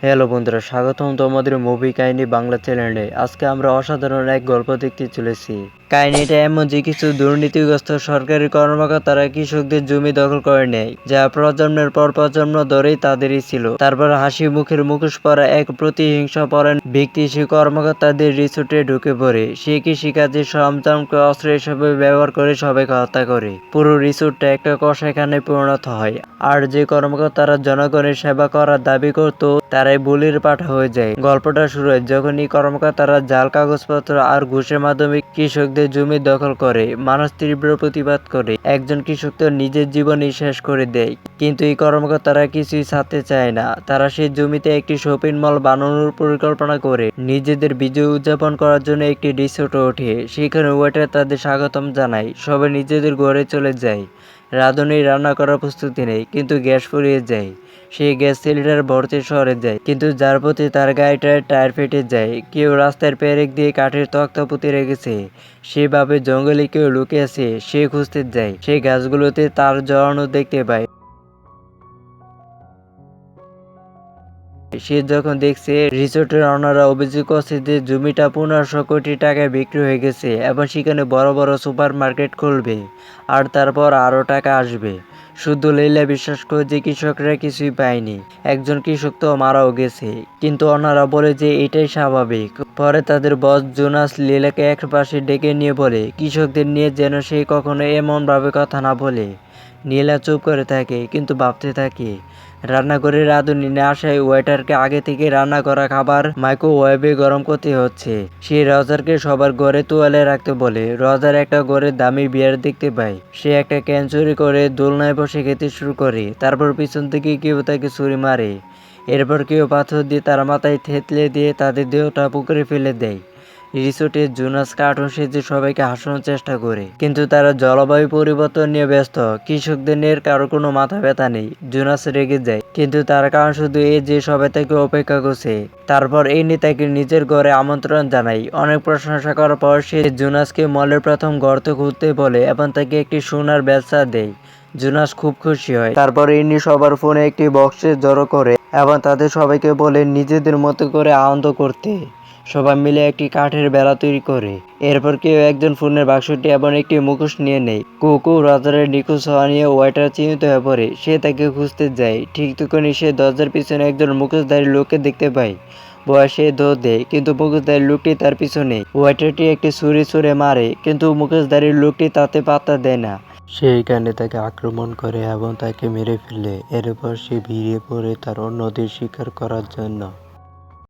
Hello বন্ধুরা, স্বাগতম তোমাদের মুভি কাহিনী বাংলা চ্যানেলে। আজকে আমরা অসাধারণ এক গল্প দেখতে চলেছি। কাহিনীটা এমন যে কিছু দুর্নীতিগ্রস্ত সরকারি কর্মকর্তারা কৃষকদের জমি দখল করে নেয়, যা প্রজন্মের পর প্রজন্ম ধরেই তাদেরই ছিল। তারপর হাসি মুখের মুখোশ পরা এক প্রতিহিংসাপরায়ণ ব্যক্তি সে কর্মকর্তাদের রিসোর্টে ঢুকে পড়ে। সে কৃষিকাজের সরঞ্জামকে অস্ত্র হিসেবে ব্যবহার করে সবাইকে হত্যা করে। পুরো রিসোর্টটা একটা কসাইখানায় পরিণত হয়। আর যে কর্মকর্তারা জনগণের সেবা করার দাবি করত, তারাই বলির পাঠা হয়ে যায়। গল্পটা শুরু হয় যখন এই কর্মকর্তারা জাল কাগজপত্র আর ঘুষের মাধ্যমে কৃষকদের জমি দখল করে। মানুষ তীব্র প্রতিবাদ করে, একজন কৃষক তো নিজের জীবনই শেষ করে দেয়। কিন্তু এই কর্মকর্তারা কিছুই ছাড়তে চায় না। তারা সেই জমিতে একটি শপিং মল বানানোর পরিকল্পনা করে নিজেদের বিজয় উদযাপন করার জন্য একটি রিসোর্টে ওঠে। সেখানে ওয়েটার তাদের স্বাগতম জানায়। সবাই নিজেদের ঘরে চলে যায়। রাঁধুনি রান্না করার প্রস্তুতি নেই, কিন্তু গ্যাস ফুরিয়ে যায়। সেই গ্যাস সিলিন্ডার ভরতে শহরে যায়, কিন্তু যার প্রতি তার গাড়িটার টায়ার ফেটে যায়। কেউ রাস্তার পেরেক দিয়ে কাঠের তক্তা পুঁতে রেখেছে। সেভাবে জঙ্গলে কেউ লুকিয়েছে। সে খুঁজতে যায়। সেই গাছগুলোতে তার জড়ানো দেখতে পায়। সে যখন দেখছে, রিসোর্টের ওনারা অভিযোগ করছে যে জমিটা 1500 কোটি টাকায় বিক্রি হয়ে গেছে এবং সেখানে বড় বড় সুপার মার্কেট খুলবে আর তারপর আরও টাকা আসবে। শুধু লীলা বিশ্বাস করে যে কৃষকরা কিছুই পায়নি। একজন কৃষক তো মারাও গেছে, কিন্তু ওনারা বলে যে এটাই স্বাভাবিক। পরে তাদের বস জোনাস লীলাকে এক পাশে ডেকে নিয়ে বলে কৃষকদের নিয়ে যেন সে কখনো এমনভাবে কথা না বলে। নীলা চুপ করে থাকে, কিন্তু ভাবতে থাকে। রান্নাঘরে রাঁধুনি না আসায় ওয়েটারকে আগে থেকে রান্না করা খাবার মাইক্রোওয়েভে গরম করতে হচ্ছে। সে রজারকে সবার ঘরে তোয়ালে রাখতে বলে। রজার একটা ঘরে দামি বিয়ার দেখতে পায়। সে একটা ক্যান চুরি করে দোলনায় বসে খেতে শুরু করে। তারপর পিছন থেকে কেউ তাকে ছুরি মারে। এরপর কেউ পাথর দিয়ে তার মাথায় থেতলে দিয়ে তাদের দেহটা পুকুরে ফেলে দেয়। রিসোর্টে জোনাস কার্টুন সেজে সবাইকে হাসানোর চেষ্টা করে, কিন্তু তারা জলবায়ু পরিবর্তন নিয়ে ব্যস্ত। কৃষকদের নিয়ে কারো কোনো মাথা ব্যথা নেই। জোনাস রেগে যায়, কিন্তু তার কারণ শুধু এই যে সবাই তাকে অপেক্ষা করছে। তারপর এই নেতাকে নিজের ঘরে আমন্ত্রণ জানায়। অনেক প্রশংসা করার পর সে জোনাসকে মলের প্রথম গর্ত খুঁজতে বলে এবং তাকে একটি সোনার বেলচা দেয়। জোনাস খুব খুশি হয়। তারপর ইনি সবার ফোনে একটি বক্সে জড়ো করে এবং তাদের সবাইকে বলে নিজেদের মতো করে আনন্দ করতে। সবাই মিলে একটি কাঠের বেড়া তৈরি করে। এরপর কেউ একজন ফোনের বাক্সটি এবং একটি মুখোশ নিয়ে নেয়। কুকু রজারের নিখোঁজ হওয়া নিয়ে ওয়েটার চিন্তিত হয়ে পড়ে। সে তাকে খুঁজতে যায়। ঠিক তখনই সে দরজার পিছনে একজন মুখোশধারী লোককে দেখতে পায়। বয়সে দৌড় দেয়, কিন্তু মুখোশধারী লোকটি তার পিছনে। ওয়েটারটি একটি ছুরি ছুঁড়ে মারে, কিন্তু মুখোশধারী লোকটি তাতে পাত্তা দেয় না। সেইখানে তাকে আক্রমণ করে এবং তাকে মেরে ফেলে। এরপর সে ভিড়ে পড়ে তার অন্যদের শিকার করার জন্য।